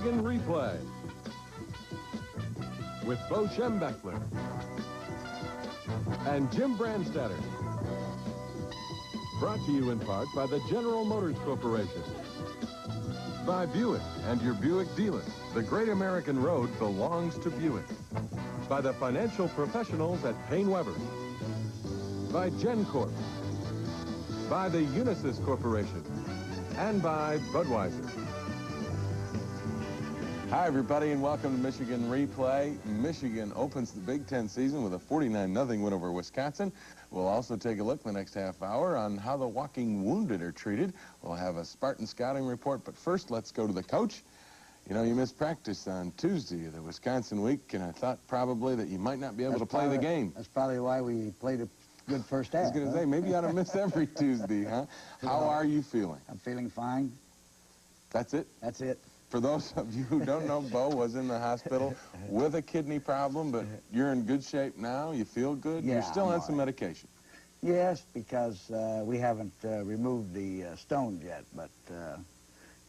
Michigan Replay with Bo Schembechler and Jim Brandstatter. Brought to you in part by the General Motors Corporation. By Buick and your Buick dealer. The Great American Road belongs to Buick. By the financial professionals at Paine Webber. By GenCorp. By the Unisys Corporation. And by Budweiser. Hi, everybody, and welcome to Michigan Replay. Michigan opens the Big Ten season with a 49-0 win over Wisconsin. We'll also take a look in the next half hour on how the walking wounded are treated. We'll have a Spartan scouting report, but first, let's go to the coach. You know, you missed practice on Tuesday of the Wisconsin week, and I thought probably that you might not be able to play the game. That's probably why we played a good first half. I was going to say, maybe you ought to miss every Tuesday, huh? How are you feeling? I'm feeling fine. That's it? That's it. For those of you who don't know, Bo was in the hospital with a kidney problem, but you're in good shape now. You feel good? Yeah, You're still I'm on some medication. Yes, because we haven't removed the stone yet, but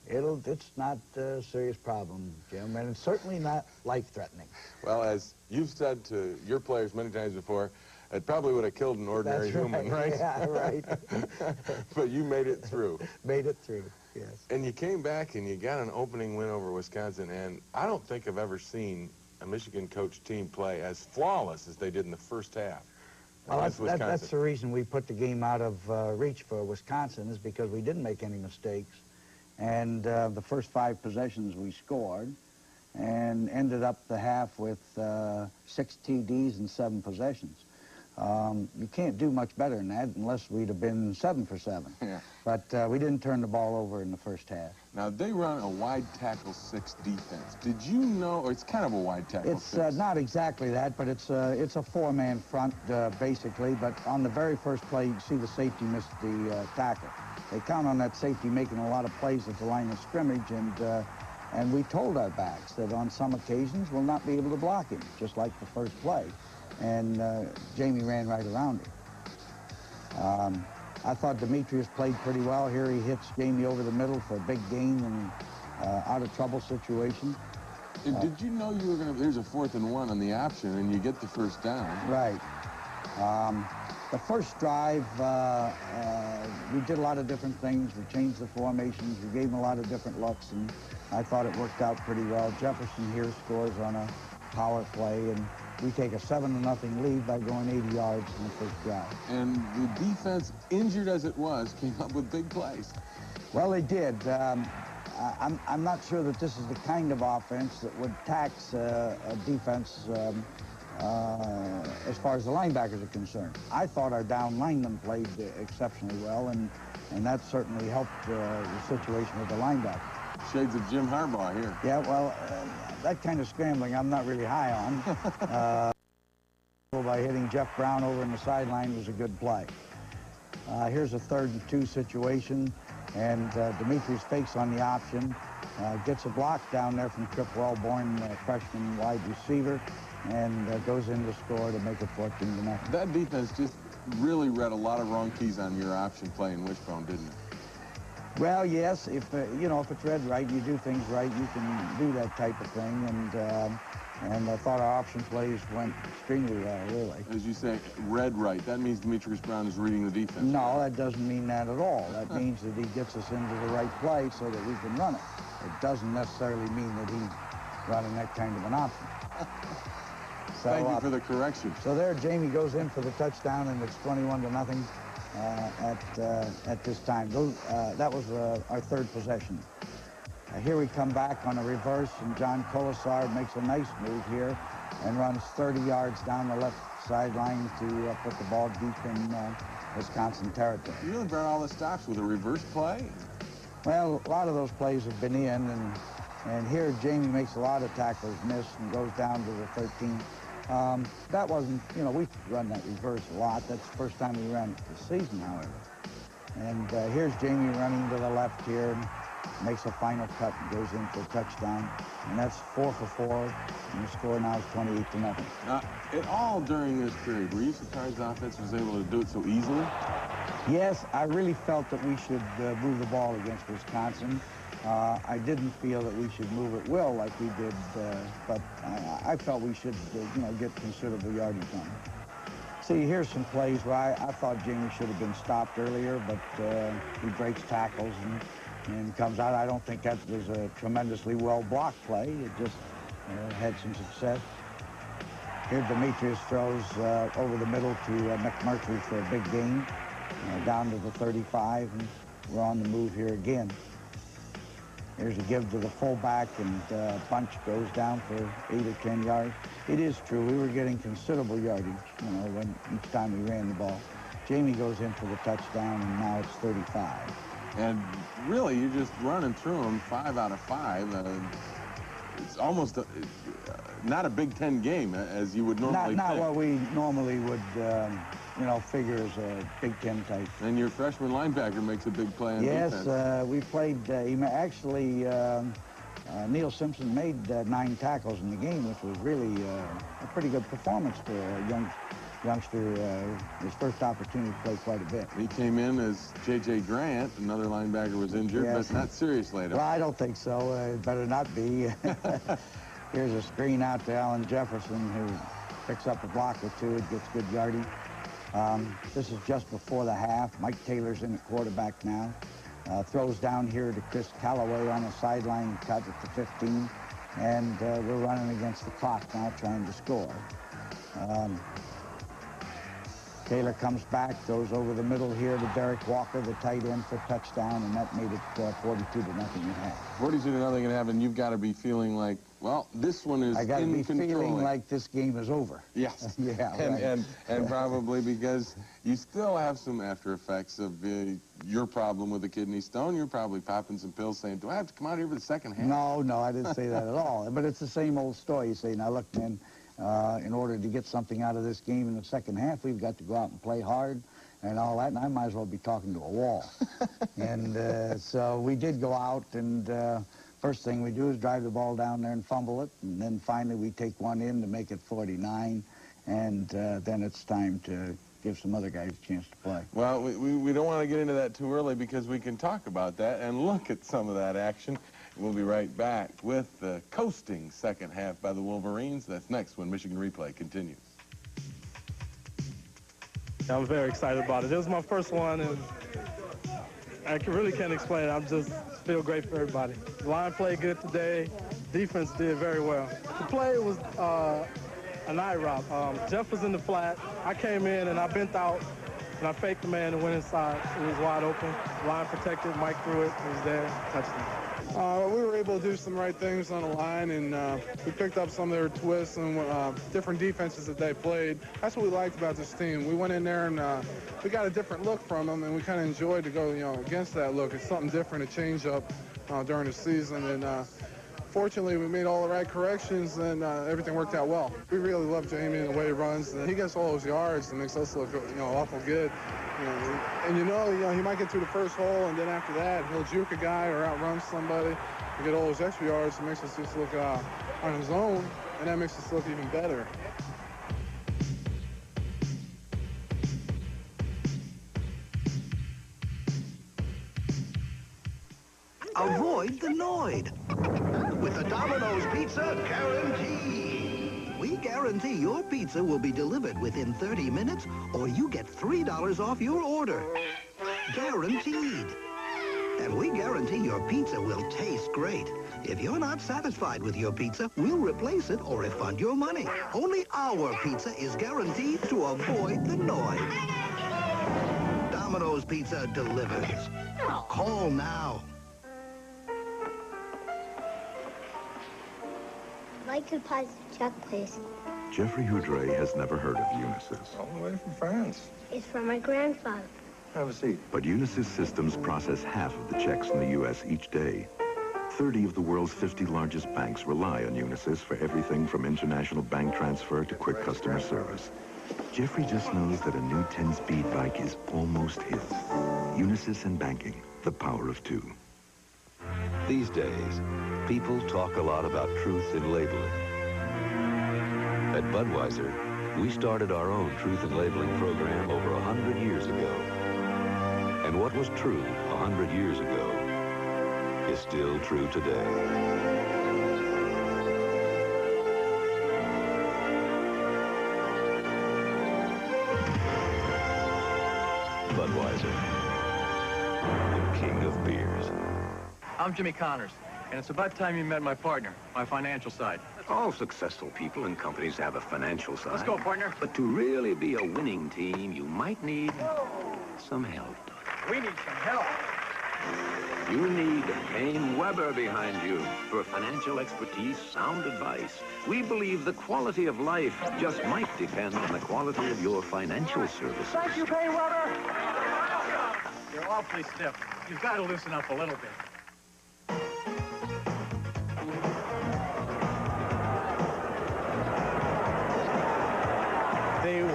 it's not a serious problem, Jim, and it's certainly not life-threatening. Well, as you've said to your players many times before, it probably would have killed an ordinary human, right? Yeah, right. But you made it through. Made it through, yes. And you came back and you got an opening win over Wisconsin, and I don't think I've ever seen a Michigan coach team play as flawless as they did in the first half. Well, that's the reason we put the game out of reach for Wisconsin, is because we didn't make any mistakes. And the first 5 possessions we scored and ended up the half with 6 TDs and 7 possessions. You can't do much better than that unless we'd have been 7 for 7. Yeah. But we didn't turn the ball over in the first half. Now, they run a wide tackle 6 defense. Did you know, or it's kind of a wide tackle 6? It's not exactly that, but it's a 4-man front, basically. But on the very first play, you see the safety missed the tackle. They count on that safety making a lot of plays at the line of scrimmage, and we told our backs that on some occasions we'll not be able to block him, just like the first play. And Jamie ran right around him. I thought Demetrius played pretty well. Here he hits Jamie over the middle for a big gain and out of trouble situation. Did you know you were going to, there's a 4th and 1 on the option and you get the first down? Right. The first drive, we did a lot of different things. We changed the formations. We gave them a lot of different looks, and I thought it worked out pretty well. Jefferson here scores on a power play, and we take a 7-0 lead by going 80 yards in the first drive. And the defense, injured as it was, came up with big plays. Well, they did. I'm not sure that this is the kind of offense that would tax a defense as far as the linebackers are concerned. I thought our down linemen played exceptionally well, and that certainly helped the situation with the linebackers. Shades of Jim Harbaugh here. Yeah, well, that kind of scrambling I'm not really high on. By hitting Jeff Brown over in the sideline was a good play. Here's a 3rd and 2 situation, and Demetrius fakes on the option, gets a block down there from Trip Wellborn, freshman wide receiver, and goes in to score to make it 14-0. That defense just really read a lot of wrong keys on your option play in Wishbone, didn't it? Well, yes. If you know, if it's read right, you do things right, you can do that type of thing. And I thought our option plays went extremely well, really. As you say, read right. That means Demetrius Brown is reading the defense. No, that doesn't mean that at all. That means that he gets us into the right play so that we can run it. It doesn't necessarily mean that he's running that kind of an option. So, thank you for the correction. So there, Jamie goes in for the touchdown, and it's 21-0 at this time. That was our 3rd possession. Here we come back on a reverse, and John Colasar makes a nice move here and runs 30 yards down the left sideline to put the ball deep in Wisconsin territory. You really brought all the stops with a reverse play? Well, a lot of those plays have been in, and here Jamie makes a lot of tacklers miss and goes down to the 13. That wasn't, you know, we run that reverse a lot. That's the first time we ran it this season, however. And here's Jamie running to the left here, and makes a final cut and goes in for a touchdown. And that's 4 for 4, and the score now is 28-0. At all during this period, were you surprised the offense was able to do it so easily? Yes, I really felt that we should move the ball against Wisconsin. I didn't feel that we should move it well like we did, but I felt we should, get considerable yardage on it. See, here's some plays where I thought Jamie should have been stopped earlier, but he breaks tackles and comes out. I don't think that was a tremendously well-blocked play. It just had some success. Here, Demetrius throws over the middle to McMurtry for a big gain, down to the 35, and we're on the move here again. Here's a give to the fullback, and Bunch goes down for 8 or 10 yards. It is true, we were getting considerable yardage, when each time we ran the ball. Jamie goes in for the touchdown, and now it's 35. And really, you're just running through them 5 out of 5. It's almost not a Big Ten game as you would normally Not think. what we normally would, figure as a Big Ten type. And your freshman linebacker makes a big play on defense. Yes, we played, actually, Neil Simpson made 9 tackles in the game, which was really a pretty good performance for a youngster. His first opportunity to play quite a bit. He came in as J.J. Grant. Another linebacker was injured, Yes. but not seriously. Well, I don't think so. It better not be. Here's a screen out to Alan Jefferson, who picks up a block or two. It gets good yardage. This is just before the half. Mike Taylor's in at quarterback now. Throws down here to Chris Callaway on the sideline, cut at the 15. And we're running against the clock now, trying to score. Taylor comes back, goes over the middle here to Derek Walker, the tight end, for touchdown, and that made it 42-0 at half. 42-0 at half, and you've got to be feeling like, well, this one is in control. I got to be feeling like this game is over. Yes. Yeah, right. And probably because you still have some after effects of your problem with the kidney stone. You're probably popping some pills saying, do I have to come out here for the second half? No, I didn't say that at all. But it's the same old story. You say, now look, man, in order to get something out of this game in the second half, we've got to go out and play hard and all that, and I might as well be talking to a wall. And so we did go out, and first thing we do is drive the ball down there and fumble it, and then finally we take one in to make it 49, and then it's time to give some other guys a chance to play. Well, we don't want to get into that too early because we can talk about that and look at some of that action. We'll be right back with the coasting second half by the Wolverines. That's next when Michigan Replay continues. I'm very excited about it. It was my first one, and I really can't explain it. I just feel great for everybody. The line played good today. Defense did very well. The play was an IROP. Jeff was in the flat. I came in, and I bent out, and I faked the man and went inside. It was wide open. Line protected. Mike threw it. It was there. Touchdown. We were able to do some right things on the line, and we picked up some of their twists and different defenses that they played. That's what we liked about this team. We went in there and we got a different look from them, and we kind of enjoyed to go, against that look. It's something different, a change up during the season, and fortunately we made all the right corrections, and everything worked out well. We really love Jamie and the way he runs. He gets all those yards and makes us look, awful good. And he might get through the first hole, and then after that, he'll juke a guy or outrun somebody and get all those extra yards. It makes us just look on his own, and that makes us look even better. Avoid the Noid with the Domino's Pizza Guarantee. We guarantee your pizza will be delivered within 30 minutes, or you get $3 off your order. Guaranteed. And we guarantee your pizza will taste great. If you're not satisfied with your pizza, we'll replace it or refund your money. Only our pizza is guaranteed to avoid the Noid. Domino's Pizza delivers. Call now. I'd like to deposit a check, please. Jeffrey Houdray has never heard of Unisys. All the way from France. It's from my grandfather. Have a seat. But Unisys systems process half of the checks in the U.S. each day. 30 of the world's 50 largest banks rely on Unisys for everything from international bank transfer to quick customer service. Jeffrey just knows that a new 10-speed bike is almost his. Unisys and banking, the power of two. These days, people talk a lot about truth in labeling. At Budweiser, we started our own truth in labeling program over 100 years ago. And what was true 100 years ago is still true today. Budweiser, the king of beers. I'm Jimmy Connors, and it's about time you met my partner, my financial side. All successful people and companies have a financial side. Let's go, partner. But to really be a winning team, you might need some help. We need some help. You need Kane Weber behind you for financial expertise, sound advice. We believe the quality of life just might depend on the quality of your financial services. Thank you, Kane Weber. You're awfully stiff. You've got to loosen up a little bit.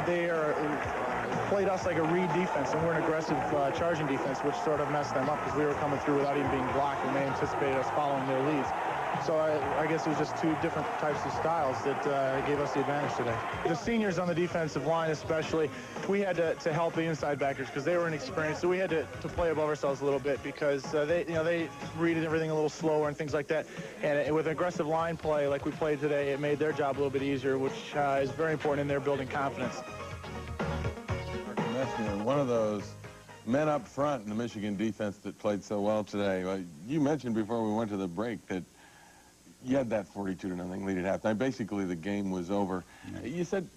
They played us like a read defense, and we're an aggressive charging defense, which sort of messed them up because we were coming through without even being blocked, and they anticipated us following their leads. So I guess it was just two different types of styles that gave us the advantage today. The seniors on the defensive line especially, we had to help the inside backers because they were inexperienced, so we had to play above ourselves a little bit because they read everything a little slower and things like that. And with aggressive line play like we played today, it made their job a little bit easier, which is very important in their building confidence. One of those men up front in the Michigan defense that played so well today. You mentioned before we went to the break that you had that 42-0 lead at halftime. Basically, the game was over. You said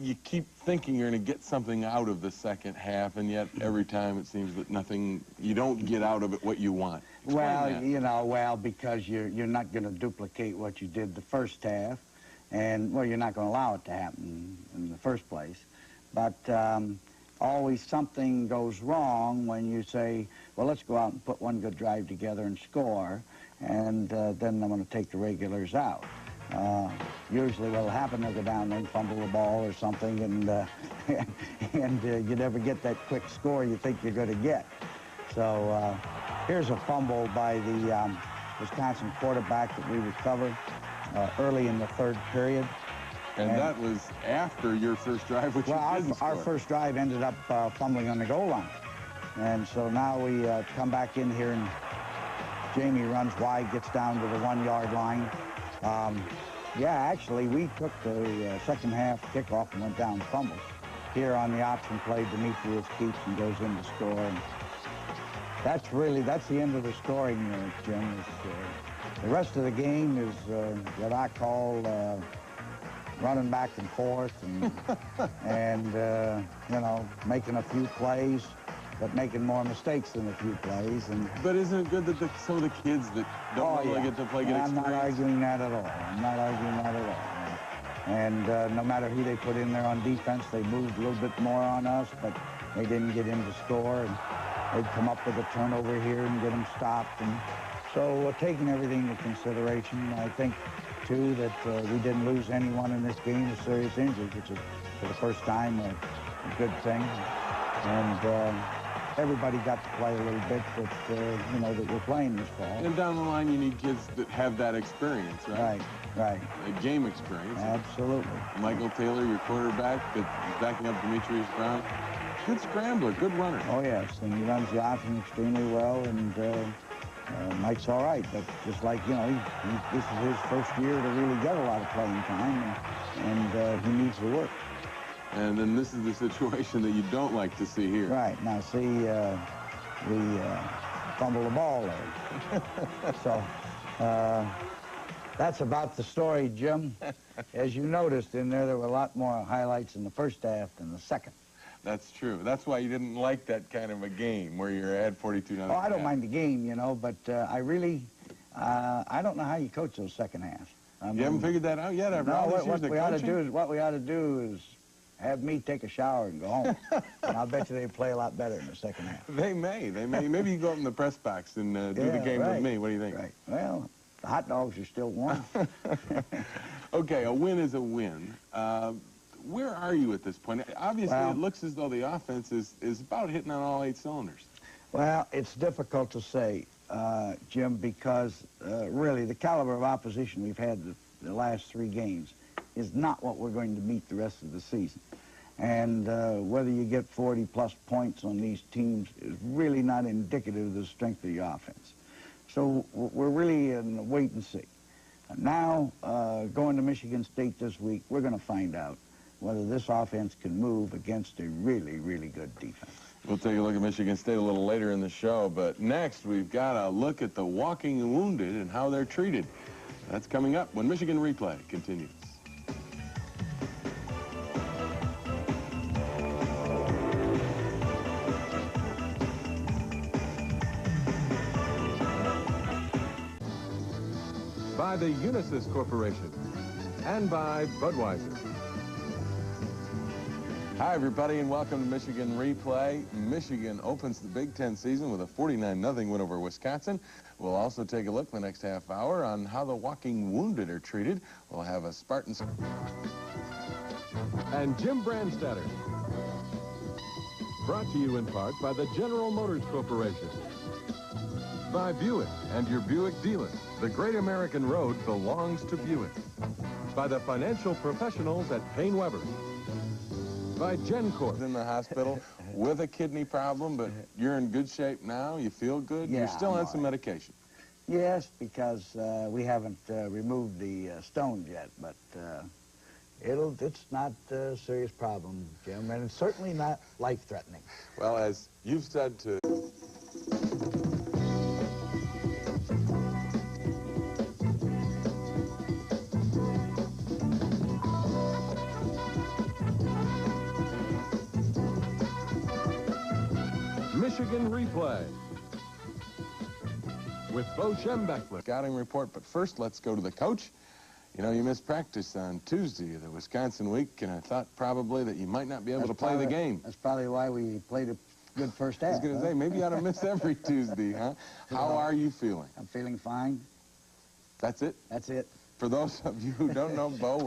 you keep thinking you're going to get something out of the second half, and yet every time it seems that you don't get out of it what you want. Explain that. Because you're not going to duplicate what you did the first half, and, you're not going to allow it to happen in the first place. But always something goes wrong when you say, well, let's go out and put one good drive together and score, and then I'm going to take the regulars out. Usually what'll happen, they'll go down and fumble the ball or something, and you never get that quick score you think you're going to get. So here's a fumble by the Wisconsin quarterback that we recovered early in the third period. And that was after your first drive, which you didn't score. Our first drive ended up fumbling on the goal line. And so now we come back in here, and Jamie runs wide, gets down to the 1-yard line. Actually, we took the second half kickoff and went down fumbles. Here on the option play, Demetrius keeps and goes in to score. And that's the end of the story, Jim. The rest of the game is what I call running back and forth and making a few plays, but making more mistakes than a few plays. But isn't it good that some of the kids that don't really get to play get experience? I'm not arguing that at all. And no matter who they put in there on defense, they moved a little bit more on us, but they didn't get in to score. And they'd come up with a turnover here and get them stopped. And so taking everything into consideration, I think, too, that we didn't lose anyone in this game with serious injuries, which is, for the first time, a good thing. And everybody got to play a little bit that we're playing this fall. And down the line, you need kids that have that experience, right? Right. A game experience. Absolutely. Michael Taylor, your quarterback, that's backing up Demetrius Brown. Good scrambler, good runner. Oh, yes, and he runs the option extremely well, and Mike's all right, but just like, this is his first year to really get a lot of playing time, and he needs to work. And then this is the situation that you don't like to see here. Right. Now, see, we fumble the ball there. So that's about the story, Jim. As you noticed in there were a lot more highlights in the first half than the second. That's true. That's why you didn't like that kind of a game where you're at 42-0. Oh, I don't mind the game, but I really, I don't know how you coach those second halves. You haven't figured that out yet? What we ought to do is have me take a shower and go home. And I'll bet you they play a lot better in the second half. They may. Maybe you go up in the press box and do the game with me. What do you think? Right. Well, the hot dogs are still warm. Okay, a win is a win. Where are you at this point? Obviously, it looks as though the offense is about hitting on all 8 cylinders. Well, it's difficult to say, Jim, because really the caliber of opposition we've had the last 3 games is not what we're going to meet the rest of the season. And whether you get 40-plus points on these teams is really not indicative of the strength of the offense. So we're really in a wait and see. Now, going to Michigan State this week, we're going to find out whether this offense can move against a really, really good defense. We'll take a look at Michigan State a little later in the show, but next we've got a look at the walking wounded and how they're treated. That's coming up when Michigan Replay continues. By the Unisys Corporation and by Budweiser. Hi, everybody, and welcome to Michigan Replay. Michigan opens the Big Ten season with a 49-0 win over Wisconsin. We'll also take a look the next half hour on how the walking wounded are treated. We'll have a Spartans. And Jim Brandstatter. Brought to you in part by the General Motors Corporation. By Buick and your Buick dealer. The great American road belongs to Buick. By the financial professionals at Payne Weber. By GenCorp. In the hospital with a kidney problem, but you're in good shape now. You feel good. Yeah, you're still I'm on some medication. Yes, because we haven't removed the stones yet, but it's not a serious problem, Jim, and it's certainly not life-threatening. Well, as you've said to... Michigan Replay with Bo Schembechler. Scouting report, but first let's go to the coach. You know, you missed practice on Tuesday, the Wisconsin week, and I thought probably that you might not be able to play the game. That's probably why we played a good first half. I was going to say, maybe you ought to miss every Tuesday, huh? How are you feeling? I'm feeling fine. That's it? That's it. For those of you who don't know, Bo was